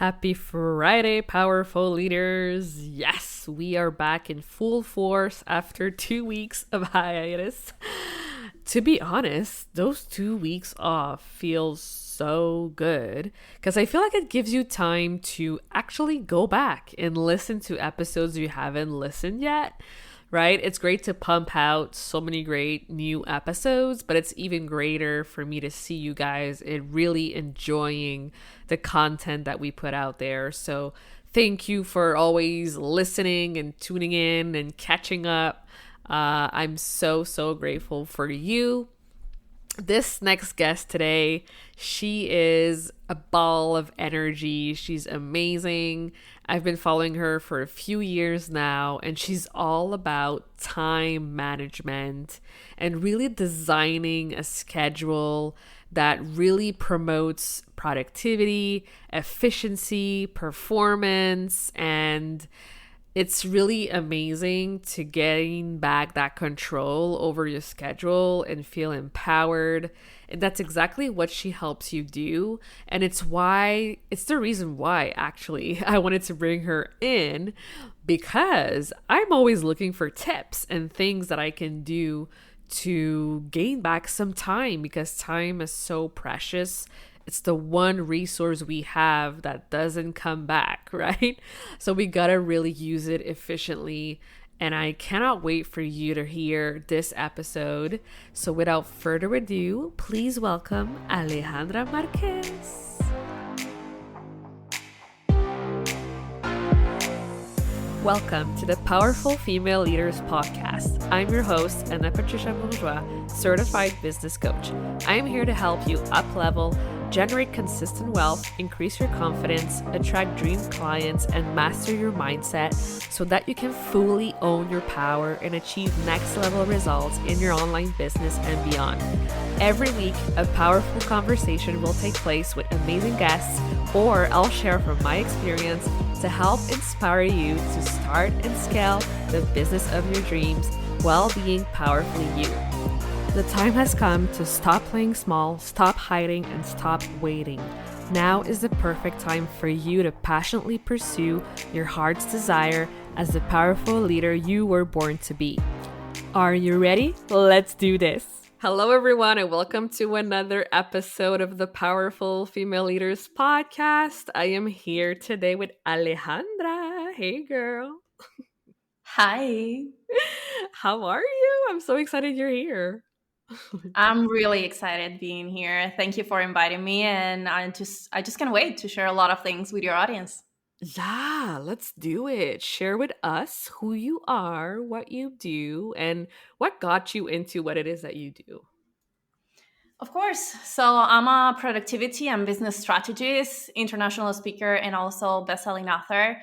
Happy Friday, powerful leaders. Yes, we are back in full force after 2 weeks of hiatus. To be honest, those 2 weeks off feels so good because I feel like it gives you time to actually go back and listen to episodes you haven't listened yet, right? It's great to pump out so many great new episodes, but it's even greater for me to see you guys really enjoying the content that we put out there. So thank you for always listening and tuning in and catching up. I'm so grateful for you. This next guest today, she is a ball of energy. She's amazing. I've been following her for a few years now, and she's all about time management and really designing a schedule that really promotes productivity, efficiency, performance, and it's really amazing to gain back that control over your schedule and feel empowered. And that's exactly what she helps you do. And it's the reason why actually I wanted to bring her in, because I'm always looking for tips and things that I can do to gain back some time, because time is so precious. It's the one resource we have that doesn't come back, right? So we gotta really use it efficiently. And I cannot wait for you to hear this episode. So without further ado, please welcome Alejandra Marqués. Welcome to the Powerful Female Leaders Podcast. I'm your host, Ana Patricia Bourgeois, certified business coach. I am here to help you up-level, generate consistent wealth, increase your confidence, attract dream clients, and master your mindset so that you can fully own your power and achieve next level results in your online business and beyond. Every week, a powerful conversation will take place with amazing guests, or I'll share from my experience to help inspire you to start and scale the business of your dreams while being powerfully you. The time has come to stop playing small, stop hiding, and stop waiting. Now is the perfect time for you to passionately pursue your heart's desire as the powerful leader you were born to be. Are you ready? Let's do this. Hello, everyone, and welcome to another episode of the Powerful Female Leaders Podcast. I am here today with Alejandra. Hey, girl. Hi. How are you? I'm so excited you're here. I'm really excited being here. Thank you for inviting me, and I just can't wait to share a lot of things with your audience. Yeah, let's do it. Share with us who you are, what you do, and what got you into what it is that you do. Of course. So I'm a productivity and business strategist, international speaker, and also best-selling author.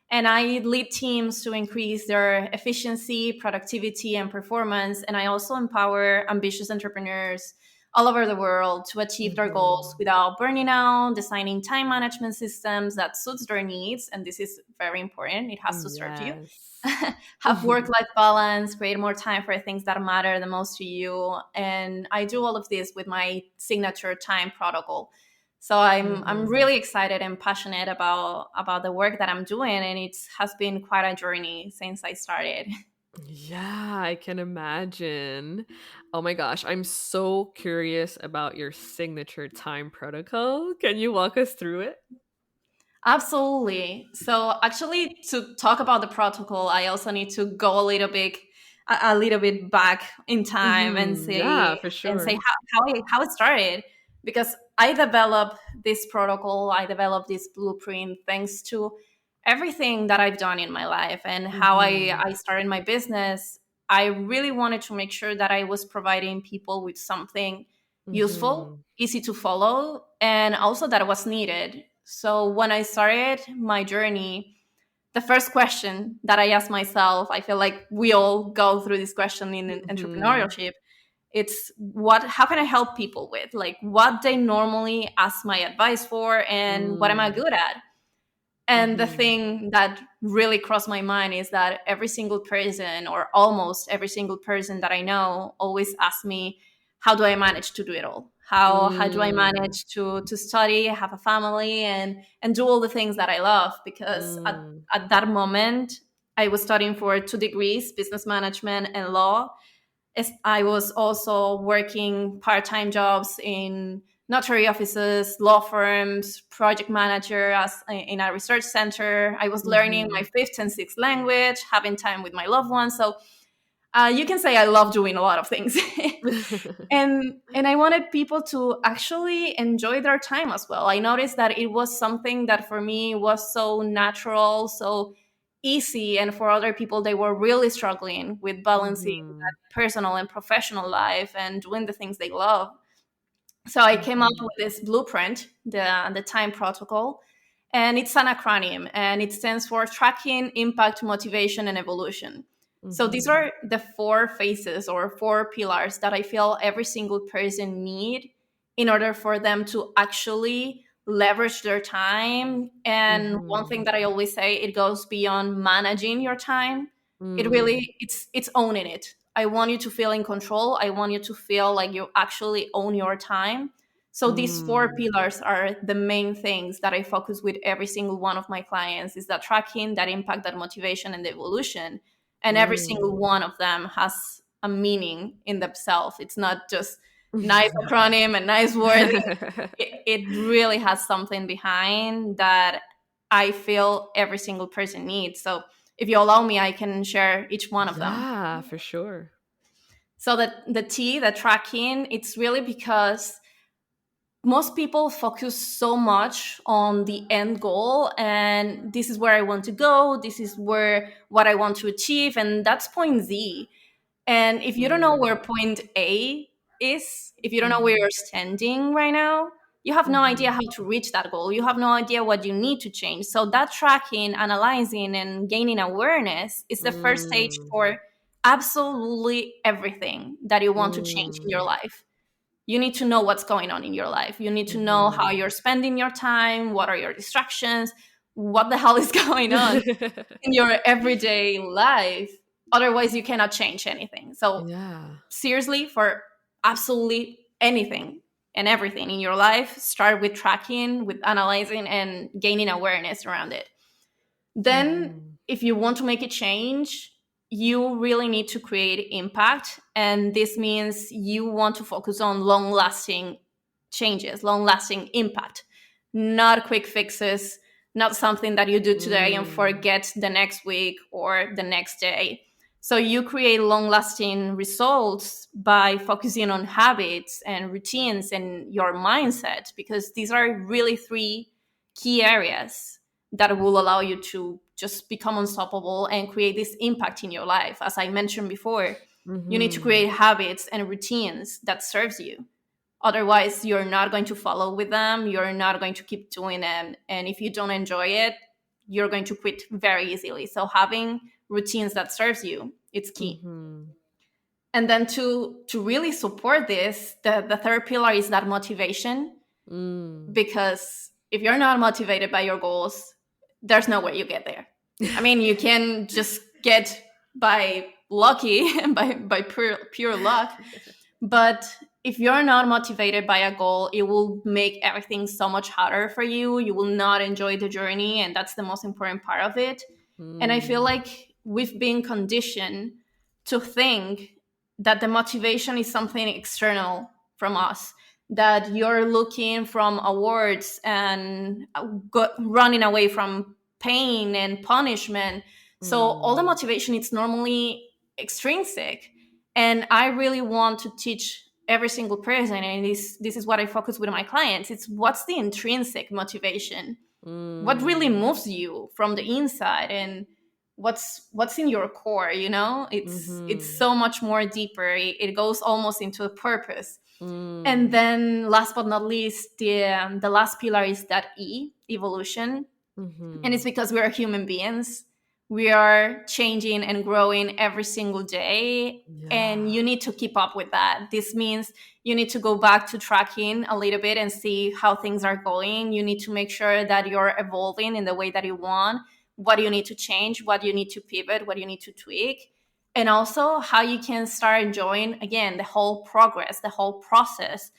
And I lead teams to increase their efficiency, productivity, and performance. And I also empower ambitious entrepreneurs all over the world to achieve their goals Mhm. without burning out, designing time management systems that suits their needs. And this is very important. It has to serve you. Yes. Have work-life balance, create more time for things that matter the most to you. And I do all of this with my signature time protocol. So I'm Mhm. really excited and passionate about the work that I'm doing, and it has been quite a journey since I started. Yeah, I can imagine. Oh my gosh, I'm so curious about your signature time protocol. Can you walk us through it? Absolutely. So actually, to talk about the protocol, I also need to go a little bit back in time and Yeah, say for sure. how it started, because I developed this protocol, I developed this blueprint thanks to everything that I've done in my life and how Mhm. I started my business. I really wanted to make sure that I was providing people with something useful, Mhm. easy to follow, and also that was needed. So when I started my journey, the first question that I asked myself, I feel like we all go through this question in Mhm. entrepreneurship. It's how can I help people with? Like what they normally ask my advice for and what am I Mm. good at? And the Mhm. thing that really crossed my mind is that every single person, or almost every single person that I know, always asks me, how do I manage to do it all? How do I Mm. manage to study, have a family, and do all the things that I love? Because Mm. at that moment, I was studying for 2 degrees, business management and law. I was also working part-time jobs in notary offices, law firms, project manager as in a research center. I was learning my Mhm. fifth and sixth language, having time with my loved ones. So you can say I love doing a lot of things. And I wanted people to actually enjoy their time as well. I noticed that it was something that for me was so natural, so easy, and for other people they were really struggling with balancing Mhm. that personal and professional life and doing the things they love. So I came up Mhm. with this blueprint, the time protocol, and it's an acronym, and it stands for tracking, impact, motivation, and evolution. So these Mhm. are the four phases or four pillars that I feel every single person need in order for them to actually leverage their time. And one Mhm. thing that I always say, it goes beyond managing your time. It Mm. really it's owning it. I want you to feel in control. I want you to feel like you actually own your time. So these four Mm. pillars are the main things that I focus with every single one of my clients, is that tracking, that impact, that motivation, and the evolution. And every single Mm. one of them has a meaning in themselves. It's not just nice acronym and nice wording. It really has something behind that I feel every single person needs. So if you allow me, I can share each one of them. Yeah, for sure. So the T, the tracking, it's really because most people focus so much on the end goal, and this is where I want to go, this is where what I want to achieve, and that's point Z. And if you don't know Mm. where point A is, if you don't know where Mhm. you're standing right now, you have no idea Mhm. how to reach that goal. You have no idea what you need to change. So that tracking, analyzing, and gaining awareness is the first stage Mm. for absolutely everything that you want to change in your Mm. life. You need to know what's going on in your life. You need to know how Mhm. you're spending your time, what are your distractions, what the hell is going on in your everyday life. Otherwise, you cannot change anything. So, Yeah. seriously, for absolutely anything and everything in your life, start with tracking, with analyzing, and gaining awareness around it. Then, Mhm. if you want to make a change, you really need to create impact. And this means you want to focus on long lasting changes, long lasting impact, not quick fixes, not something that you do today and Mm. forget the next week or the next day. So you create long lasting results by focusing on habits and routines and your mindset, because these are really three key areas that will allow you to just become unstoppable and create this impact in your life. As I mentioned before, you need to Mhm. create habits and routines that serves you. Otherwise, you're not going to follow with them. You're not going to keep doing them. And if you don't enjoy it, you're going to quit very easily. So having routines that serves you, it's key. Mhm. And then to really support this, the third pillar is that motivation, Mm. because if you're not motivated by your goals, there's no way you get there. I mean, you can just get by lucky by pure luck, but if you're not motivated by a goal, it will make everything so much harder for you. You will not enjoy the journey, and that's the most important part of it. And I feel Mm. like we've been conditioned to think that the motivation is something external from us, that you're looking from awards and running away from pain and punishment. So all the Mm. motivation is normally extrinsic. And I really want to teach every single person, and this is what I focus with my clients. It's what's the intrinsic motivation, what really Mm. moves you from the inside, and what's in your core. It's Mhm. so much more deeper. It goes almost into a purpose. And Mm. then last but not least, the last pillar is that evolution. And it's Mhm. because we are human beings. We are changing and growing every single day. And Yeah. you need to keep up with that. This means you need to go back to tracking a little bit and see how things are going. You need to make sure that you're evolving in the way that you want. What do you need to change? What do you need to pivot? What do you need to tweak? And also how you can start enjoying, again, the whole progress, the whole process,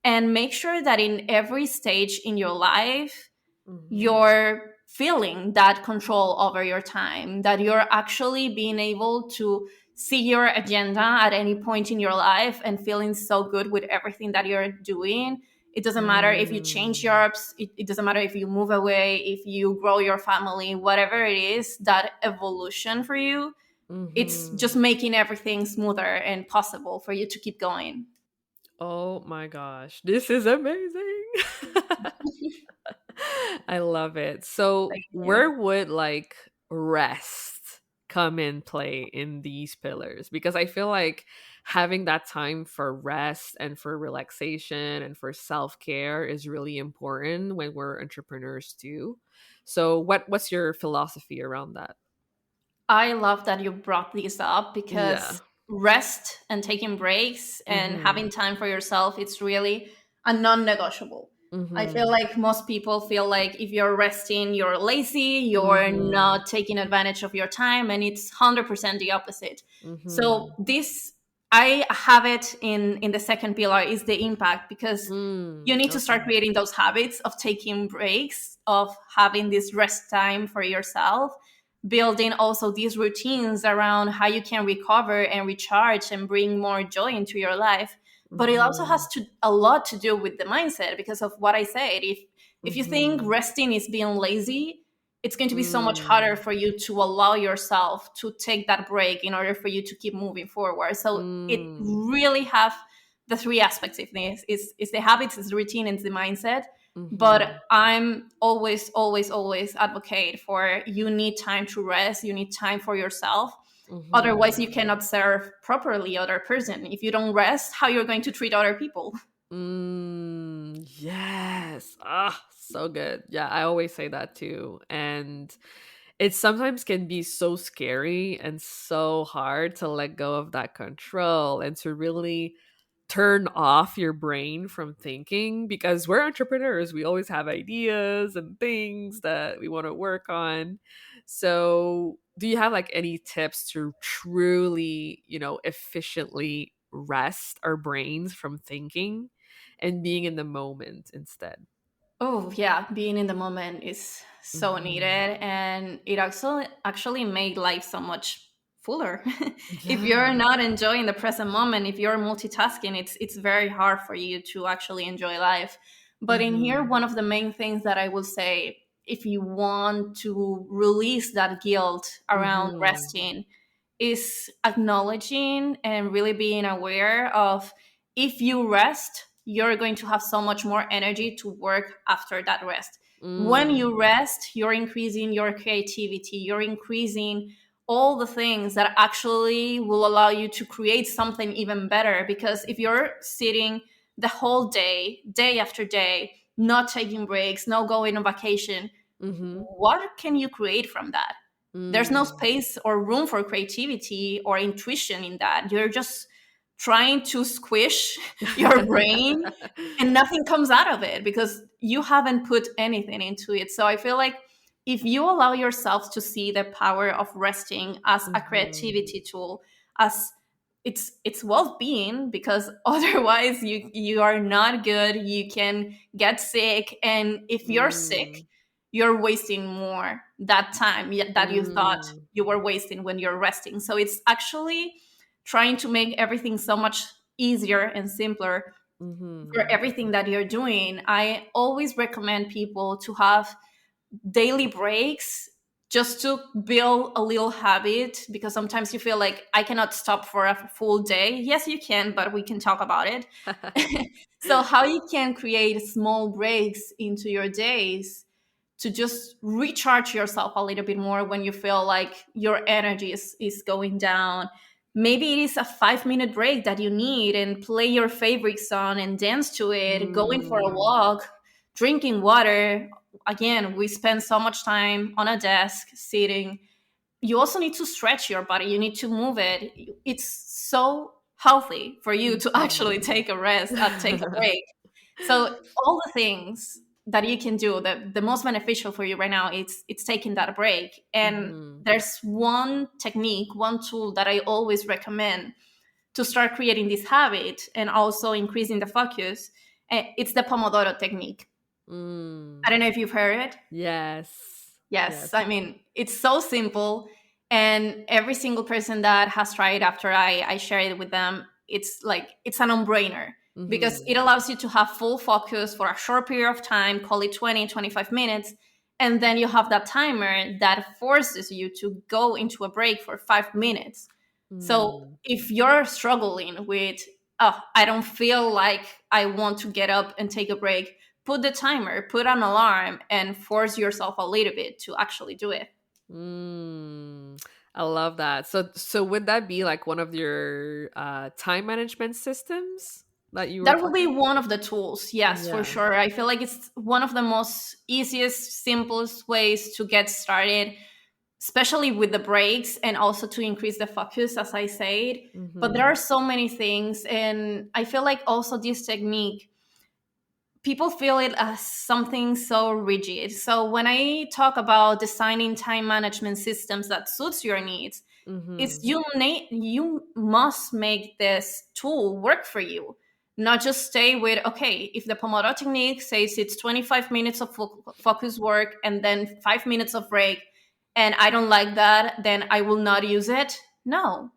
and make sure that in every stage in your life, Mhm. you're feeling that control over your time, that you're actually being able to see your agenda at any point in your life and feeling so good with everything that you're doing. It doesn't matter if you change Mm. jobs, it doesn't matter if you move away, if you grow your family, whatever it is, that evolution for you, it's just Mhm. making everything smoother and possible for you to keep going. Oh my gosh, this is amazing. I love it. So, Thank you. where would like rest come in play in these pillars? Because I feel like having that time for rest and for relaxation and for self-care is really important when we're entrepreneurs too. So, what's your philosophy around that? I love that you brought this up Yeah. because rest and taking breaks and Mhm. having time for yourself, it's really a non-negotiable. I feel Mhm. like most people feel like if you're resting, you're lazy, you're Mhm. not taking advantage of your time, and it's 100% the opposite. So Mhm. this, I have it in the second pillar, is the impact, because you need to start Okay. creating those habits of taking breaks, of having this rest time for yourself, building also these routines around how you can recover and recharge and bring more joy into your life. But it also has Mhm. to a lot to do with the mindset, because of what I said. If you think Mhm. resting is being lazy, it's going to be so much harder Mm. for you to allow yourself to take that break in order for you to keep moving forward. So it Mm. really have the three aspects of this: is the habits, is the routine, and it's the mindset. But Mhm. I'm always, always, always advocate for, you need time to rest, you need time for yourself. Otherwise, Mhm. you cannot serve properly other person. If you don't rest, how you're going to treat other people? Yes. Ah, so good. Yeah, I always say that too. And it sometimes can be so scary and so hard to let go of that control and to really turn off your brain from thinking because we're entrepreneurs. We always have ideas and things that we want to work on. So, do you have like any tips to truly, efficiently rest our brains from thinking and being in the moment instead? Oh yeah, being in the moment is so needed, Mhm. and it actually made life so much fuller. If you're Yeah. not enjoying the present moment, if you're multitasking, it's very hard for you to actually enjoy life. But in here, Mhm. one of the main things that I will say, if you want to release that guilt around Mhm. resting, is acknowledging and really being aware of, if you rest, you're going to have so much more energy to work after that rest. When Mm. you rest, you're increasing your creativity, you're increasing all the things that actually will allow you to create something even better. Because if you're sitting the whole day, day after day, not taking breaks, not going on vacation, Mhm. what can you create from that? There's no Mm. space or room for creativity or intuition in that. You're just trying to squish your brain, and nothing comes out of it because you haven't put anything into it. So I feel like if you allow yourself to see the power of resting as a Mhm. creativity tool, as it's well-being, because otherwise you are not good, you can get sick, and if you're sick, Mm. you're wasting more that time that you thought Mm. you were wasting when you're resting. So it's actually trying to make everything so much easier and simpler for Mhm. everything that you're doing. I always recommend people to have daily breaks, just to build a little habit, because sometimes you feel like, I cannot stop for a full day. Yes, you can, but we can talk about it. So how you can create small breaks into your days to just recharge yourself a little bit more when you feel like your energy is going down. Maybe it is a 5-minute break that you need, and play your favorite song and dance to it, going for a Mm. walk, drinking water. Again, we spend so much time on a desk sitting. You also need to stretch your body, you need to move it. It's so healthy for you to actually Mhm. take a rest, take a break. So all the things that you can do, the most beneficial for you right now, it's taking that break. And Mhm. there's one technique, one tool that I always recommend to start creating this habit and also increasing the focus. It's the Pomodoro technique. I Mm. don't know if you've heard it. Yes. Yes, Yes. I mean, it's so simple. And every single person that has tried after I share it with them, it's like, it's a no-brainer because Mm-hmm. it allows you to have full focus for a short period of time, call it 20, 25 minutes. And then you have that timer that forces you to go into a break for 5 minutes. So Mm. if you're struggling with, oh, I don't feel like I want to get up and take a break, put the timer, put an alarm, and force yourself a little bit to actually do it. Mm. I love that. So would that be like one of your time management systems that you were That will be talking one of the tools, about? yes, for Yeah. sure. I feel like it's one of the most easiest, simplest ways to get started, especially with the breaks and also to increase the focus, as I said. But there Mm-hmm. are so many things. And I feel like also this technique, people feel it as something so rigid. So when I talk about designing time management systems that suits your needs, it's Mm-hmm. you must make this tool work for you, not just stay with, okay, if the Pomodoro technique says it's 25 minutes of focus work and then 5 minutes of break, and I don't like that, then I will not use it. No,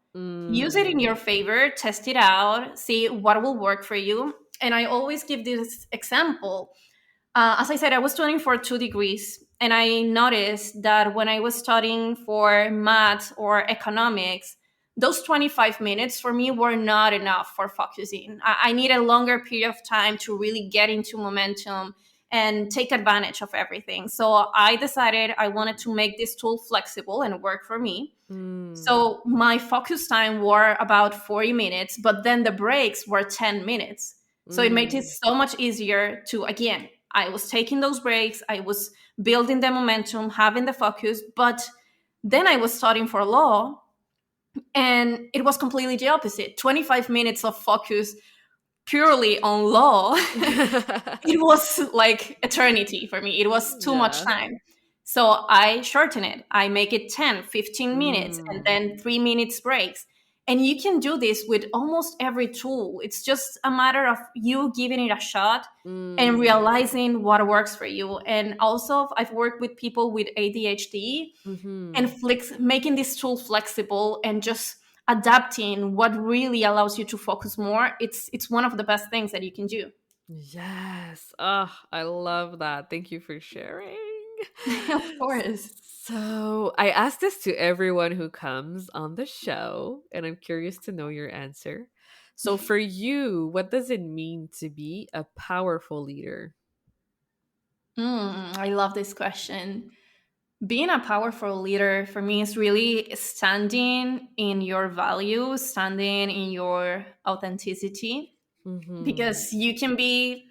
use it in Mm. your favor, test it out, see what will work for you. And I always give this example. As I said, I was studying for 2 degrees, and I noticed that when I was studying for math or economics, those 25 minutes for me were not enough for focusing. I need a longer period of time to really get into momentum and take advantage of everything. So I decided I wanted to make this tool flexible and work for me. Mm. So my focus time were about 40 minutes, but then the breaks were 10 minutes. So it made it Mm. so much easier to, again, I was taking those breaks, I was building the momentum, having the focus, but then I was studying for law, and it was completely the opposite. 25 minutes of focus purely on law. It was like eternity for me. It was too much Yeah. time. So I shorten it. I make it 10, 15 minutes, and Mm. then 3 minutes breaks. And you can do this with almost every tool. It's just a matter of you giving it a shot and Mm. realizing what works for you. And also, I've worked with people with ADHD, and Mhm. making this tool flexible and just adapting what really allows you to focus more. It's one of the best things that you can do. Yes. Oh, I love that. Thank you for sharing. Of course. So, I ask this to everyone who comes on the show, and I'm curious to know your answer. So, for you, what does it mean to be a powerful leader? I love this question. Being a powerful leader for me is really standing in your values, standing in your authenticity, Mhm. because you can be,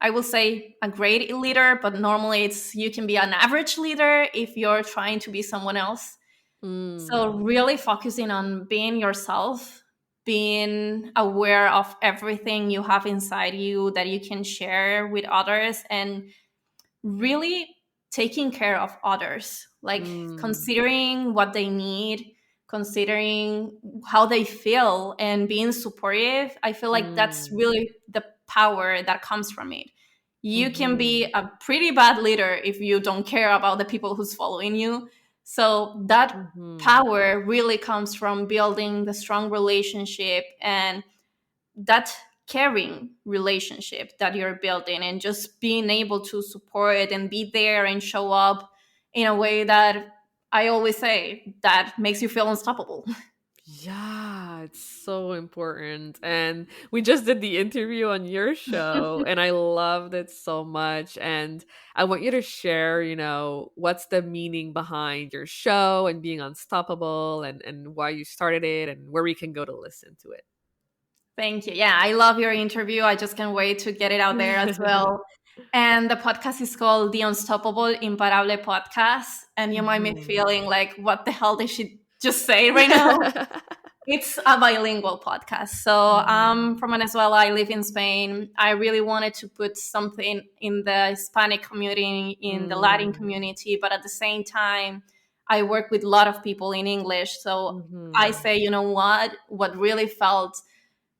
I will say, a great leader, but normally it's you can be an average leader if you're trying to be someone else. So, Mm. really focusing on being yourself, being aware of everything you have inside you that you can share with others, and really taking care of others, like Mm. considering what they need, considering how they feel, and being supportive. I feel like that's Mm. really the power that comes from it. You can be Mhm. a pretty bad leader if you don't care about the people who's following you. So that Mhm. power really comes from building the strong relationship and that caring relationship that you're building, and just being able to support and be there and show up in a way that, I always say, that makes you feel unstoppable. Yeah, it's so important. And we just did the interview on your show, and I loved it so much. And I want you to share, what's the meaning behind your show and being unstoppable, and why you started it, and where we can go to listen to Thank you. Yeah, I love your interview. I just can't wait to get it out there as it. well. And the podcast is called the Unstoppable Imparable Podcast. And you might be Mhm. feeling like, what the hell did she just say right now? It's a bilingual podcast. So I'm Mhm. from Venezuela. I live in Spain. I really wanted to put something in the Hispanic community, in the Latin Mm. community, but at the same time, I work with a lot of people in English. So I Mhm. say, you know what? What really felt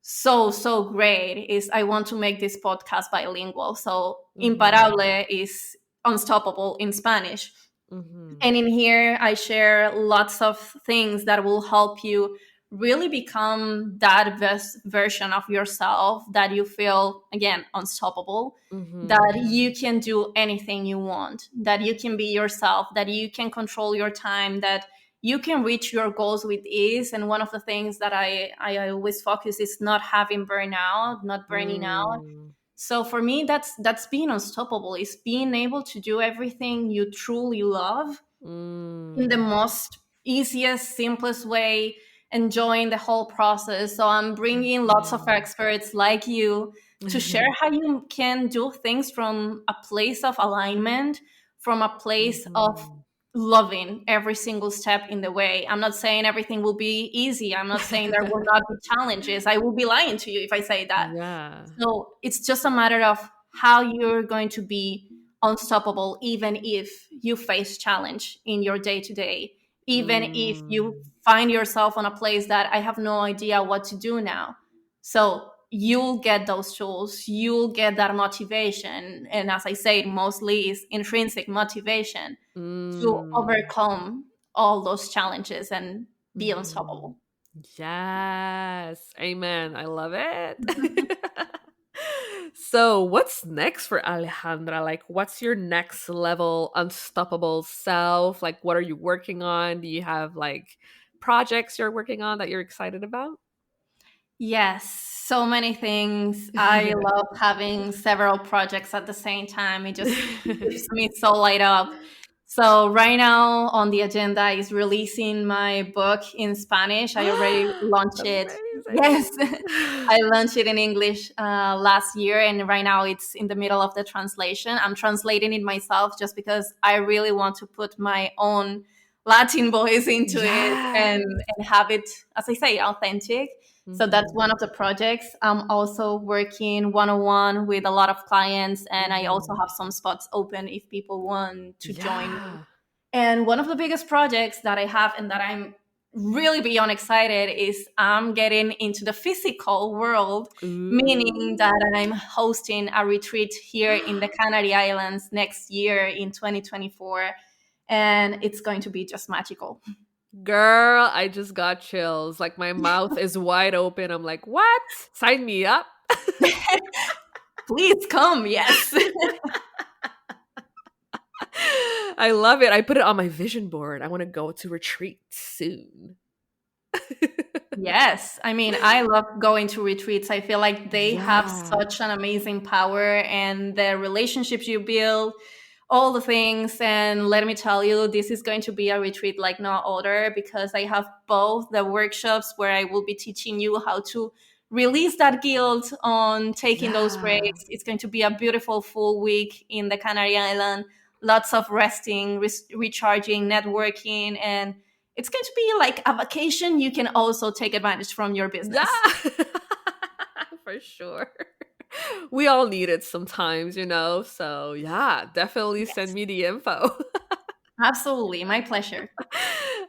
so great is I want to make this podcast bilingual. So Mm-hmm. imparable is unstoppable in Spanish. Mm-hmm. And in here, I share lots of things that will help you really become that best version of yourself, that you feel, again, unstoppable, that Mm-hmm. you can do anything you want, that you can be yourself, that you can control your time, that you can reach your goals with ease. And one of the things that I always focus is not having burnout, not burning out. Mm. So for me, that's being unstoppable. Is being able to do everything you truly love in the Mm. most easiest, simplest way, enjoying the whole process. So I'm bringing lots of Mhm. experts like you to share how you can do things from a place of alignment, from a place of Mhm. loving every single step in the way. I'm not saying everything will be easy. I'm not saying there will not be challenges. I will be lying to you if I say that. Yeah. So it's just a matter of how you're going to be unstoppable, even if you face challenge in your day to day, even if you Mm. find yourself on a place that I have no idea what to do now. So you'll get those tools, you'll get that motivation. And as I said, mostly is intrinsic motivation to Mm. overcome all those challenges and be Mhm. unstoppable. Yes. Amen. I love it. So, what's next for Alejandra? Like, what's your next level unstoppable self? Like, what are you working on? Do you have like projects you're working on that you're excited about? Yes, so many things. I love having several projects at the same time. It just keeps me so light up. So right now on the agenda is releasing my book in Spanish. I already launched it. Yes, Amazing. I launched it in English last year, and right now it's in the middle of the translation. I'm translating it myself just because I really want to put my own Latin voice into it and Yes. have it, as I say, authentic. So that's one Mhm. of the projects. I'm also working one on one with a lot of clients, and I also Mhm. have some spots open if people want to join me. Yeah. And one of the biggest projects that I have and that I'm really beyond excited is I'm getting into the physical world, meaning Ooh. that I'm hosting a retreat here in the Canary Islands next year in 2024. And it's going to be just magical. Girl, I just got chills. Like my mouth is wide open. I'm like, "What? Sign me up." Please come. Yes. I love it. I put it on my vision board. I want to go to retreat soon. Yes. I mean, I love going to retreats. I feel like they have Yeah. such an amazing power, and the relationships you build, all the things. And let me tell you, this is going to be a retreat like no other, because I have both the workshops where I will be teaching you how to release that guilt on taking those Yeah. breaks. It's going to be a beautiful full week in the Canary Island, lots of resting, recharging, networking, and it's going to be like a vacation you can also take advantage from your Yeah. business. For sure. We all need it sometimes, you know? So, yeah, definitely send Yes, me the info. absolutely. My pleasure.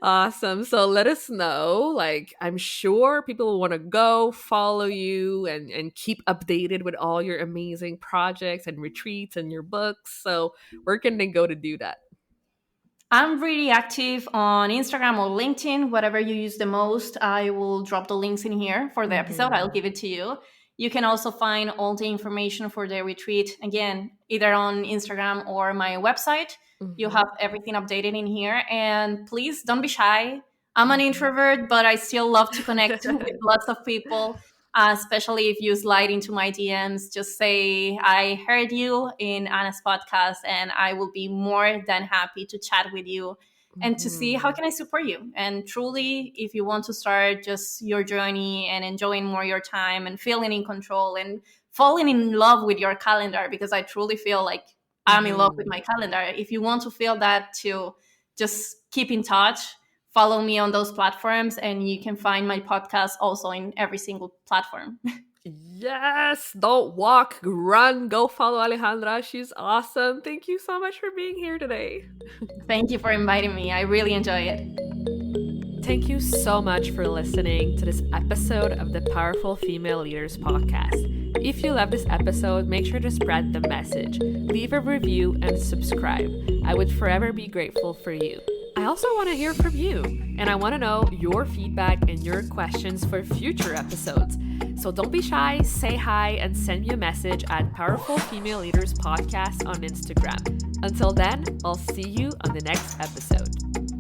Awesome. So let us know. Like, I'm sure people will want to go follow you and keep updated with all your amazing projects and retreats and your books. So where can they go to do that? I'm really active on Instagram or LinkedIn, whatever you use the most. I will drop the links in here for the episode. I'll Mm-hmm. give it to you. You can also find all the information for the retreat, again, either on Instagram or my website. You Mm-hmm. have everything updated in here. And please don't be shy. I'm an Mm-hmm. introvert, but I still love to connect with lots of people, especially if you slide into my DMs. Just say, I heard you in Anna's podcast, and I will be more than happy to chat with you and to see how Mm-hmm. can I support you. And truly, if you want to start just your journey and enjoying more your time and feeling in control and falling in love with your calendar, because I truly feel like I'm in love with Mm-hmm. my calendar. If you want to feel that too, just keep in touch, follow me on those platforms, and you can find my podcast also in every single platform. Yes. Don't walk, run. Go follow Alejandra. She's awesome. Thank you so much for being here today. Thank you for inviting me. I really enjoy it. Thank you so much for listening to this episode of the Powerful Female Leaders podcast. If you love this episode, make sure to spread the message, leave a review, and subscribe. I would forever be grateful for you. I also want to hear from you, and I want to know your feedback and your questions for future episodes. So don't be shy, say hi, and send me a message at Powerful Female Leaders Podcast on Instagram. Until then, I'll see you on the next episode.